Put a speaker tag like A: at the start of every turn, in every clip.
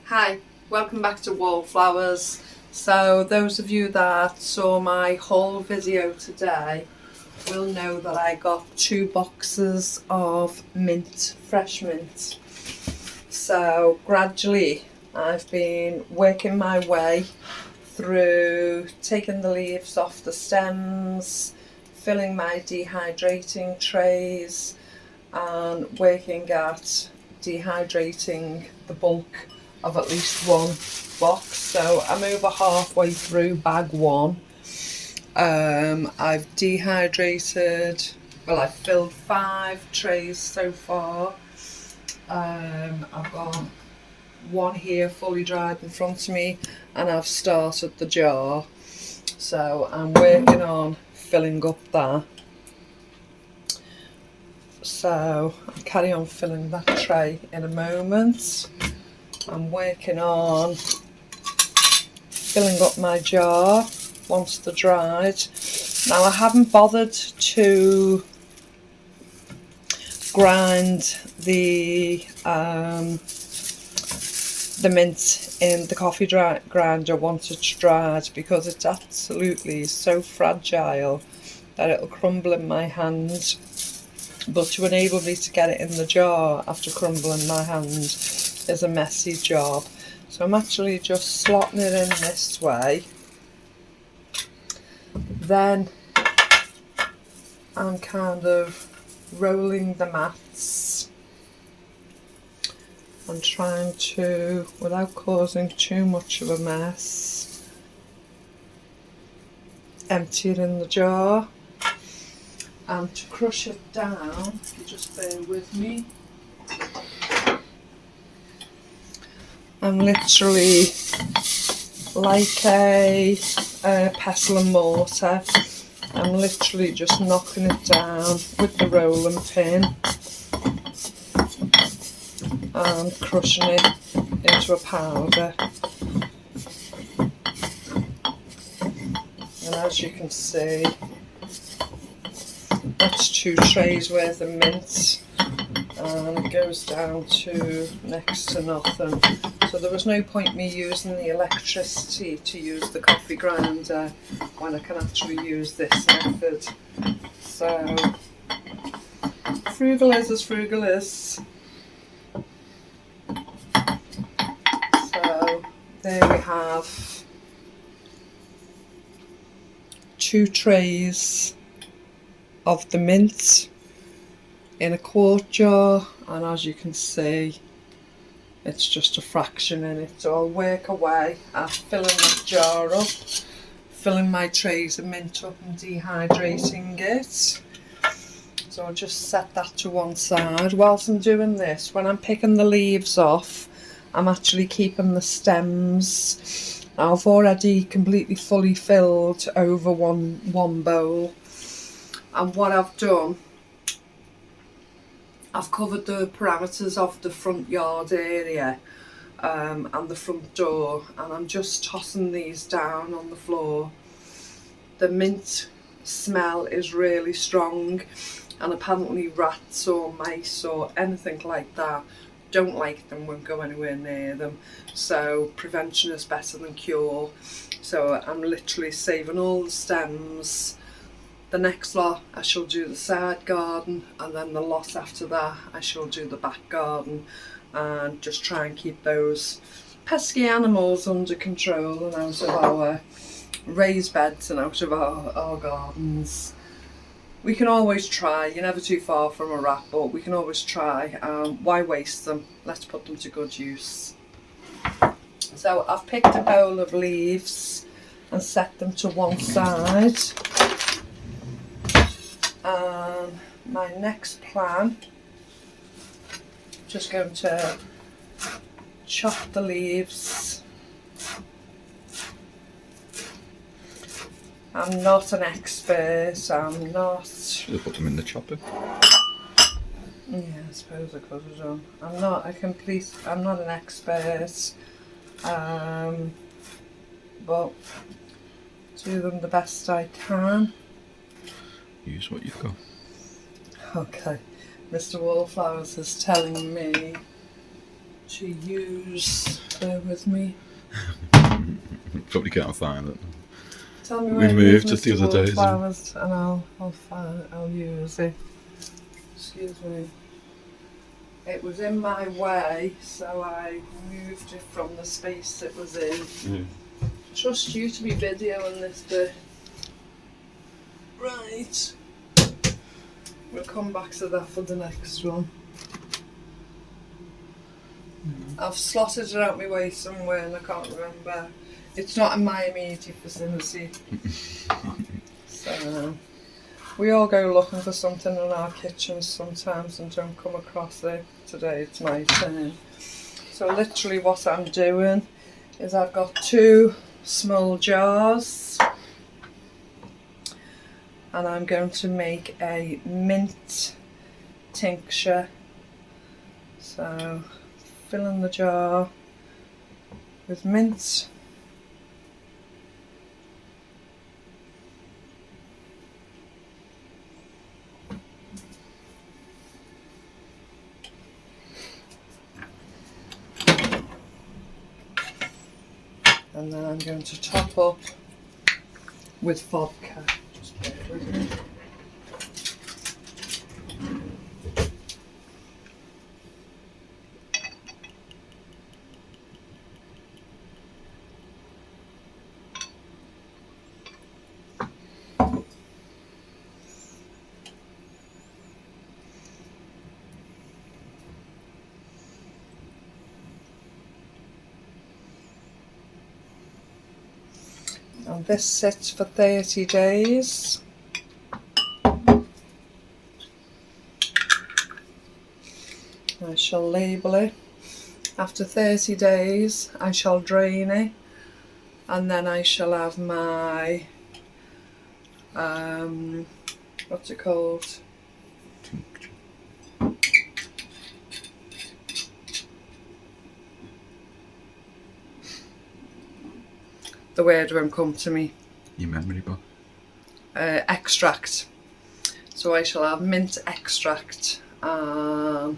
A: Hi, welcome back to Wallflowers. So those of you that saw my haul video today will know that I got 2 boxes of mint, fresh mint. So gradually I've been working my way through taking the leaves off the stems, filling my dehydrating trays and working at dehydrating the bulk of at least one box. So I'm over halfway through bag 1. I've dehydrated, well, I've filled 5 trays so far. I've got 1 here fully dried in front of me, and I've started the jar, so I'm working on filling up that. So I'll carry on filling that tray in a moment. I'm working on filling up my jar once they're dried. Now I haven't bothered to grind the mint in the coffee grinder once it's dried, because it's absolutely so fragile that it'll crumble in my hand. But to enable me to get it in the jar after crumbling my hand is a messy job. So I'm actually just slotting it in this way. Then I'm kind of rolling the mats and trying to, without causing too much of a mess, empty it in the jar. And to crush it down, if you just bear with me, I'm literally like a pestle and mortar. I'm literally just knocking it down with the rolling pin and crushing it into a powder. And as you can see, that's 2 trays worth of mint, and it goes down to next to nothing. So there was no point me using the electricity to use the coffee grinder when I can actually use this method. So frugal is as frugal is. So there we have 2 trays of the mint in a quart jar, and as you can see, it's just a fraction in it. So I'll work away at filling that jar up, filling my trays of mint up and dehydrating it. So I'll just set that to one side. Whilst I'm doing this, when I'm picking the leaves off, I'm actually keeping the stems. Now I've already completely fully filled over one bowl. And what I've done, I've covered the parameters of the front yard area and the front door, and I'm just tossing these down on the floor. The mint smell is really strong, and apparently rats or mice or anything like that don't like them, won't go anywhere near them. So prevention is better than cure. So I'm literally saving all the stems. The next lot I shall do the side garden, and then the lot after that I shall do the back garden, and just try and keep those pesky animals under control and out of our raised beds and out of our gardens. We can always try, you're never too far from a rat, but we can always try. Why waste them? Let's put them to good use. So I've picked a bowl of leaves and set them to one side. My next plan, just going to chop the leaves. I'm not an expert, I'm not...
B: Should have put them in the chopper.
A: Yeah, I suppose I could have done. I'm not an expert, but do them the best I can.
B: Use what you've got.
A: Okay, Mr. Wallflowers is telling me to use. Bear with me.
B: Probably can't find it.
A: Tell me
B: We
A: where
B: moved just the other day,
A: flowers, and I'll use it. Excuse me. It was in my way, so I moved it from the space it was in. Trust you to be videoing this bit. Right. We'll come back to that for the next one. I've slotted it out my way somewhere and I can't remember. It's not in my immediate vicinity. So we all go looking for something in our kitchens sometimes and don't come across it. Today it's my turn. So literally what I'm doing is I've got 2 small jars and I'm going to make a mint tincture. So filling the jar with mint. And then I'm going to top up with vodka. Just bear with me. And this sits for 30 days. I shall label it. After 30 days I shall drain it and then I shall have my what's it called? The word won't come to me.
B: Your memory box.
A: Extract. So I shall have mint extract. That's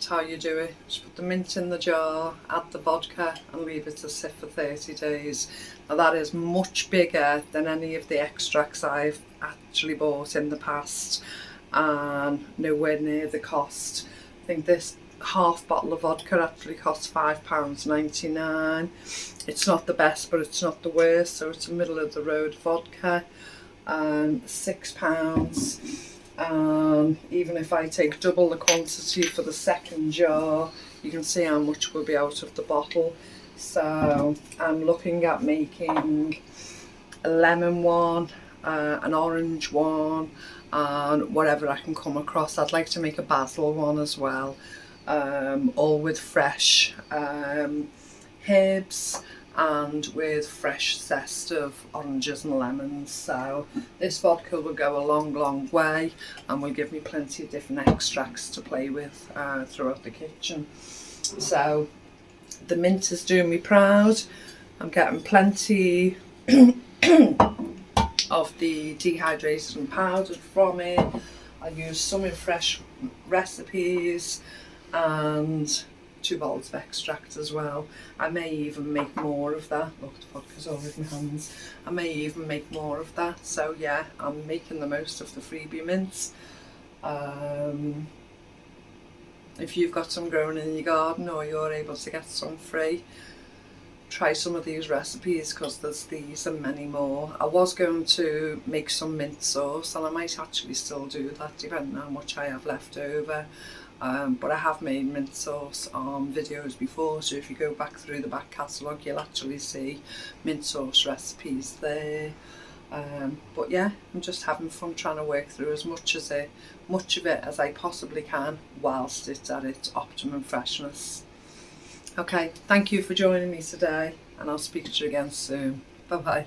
A: how you do it. Just put the mint in the jar, add the vodka and leave it to sit for 30 days. Now that is much bigger than any of the extracts I've actually bought in the past and nowhere near the cost. I think this half bottle of vodka actually costs £5.99. It's not the best but it's not the worst, so it's a middle of the road vodka. £6. And even if I take double the quantity for the second jar, you can see how much will be out of the bottle. So I'm looking at making a lemon one, an orange one, and whatever I can come across. I'd like to make a basil one as well, all with fresh herbs and with fresh zest of oranges and lemons. So this vodka will go a long way and will give me plenty of different extracts to play with throughout the kitchen. So the mint is doing me proud. I'm getting plenty of the dehydrated and powdered from it. I use some in fresh recipes and 2 bottles of extract as well. I may even make more of that. Look, the vodka's all in my hands. I may even make more of that. So yeah, I'm making the most of the freebie mints. If you've got some growing in your garden or you're able to get some free, try some of these recipes because there's these and many more. I was going to make some mint sauce and I might actually still do that depending on how much I have left over. But I have made mint sauce on videos before, so if you go back through the back catalogue you'll actually see mint sauce recipes there. But yeah, I'm just having fun trying to work through as much of it as I possibly can whilst it's at its optimum freshness. Okay, thank you for joining me today and I'll speak to you again soon. Bye bye.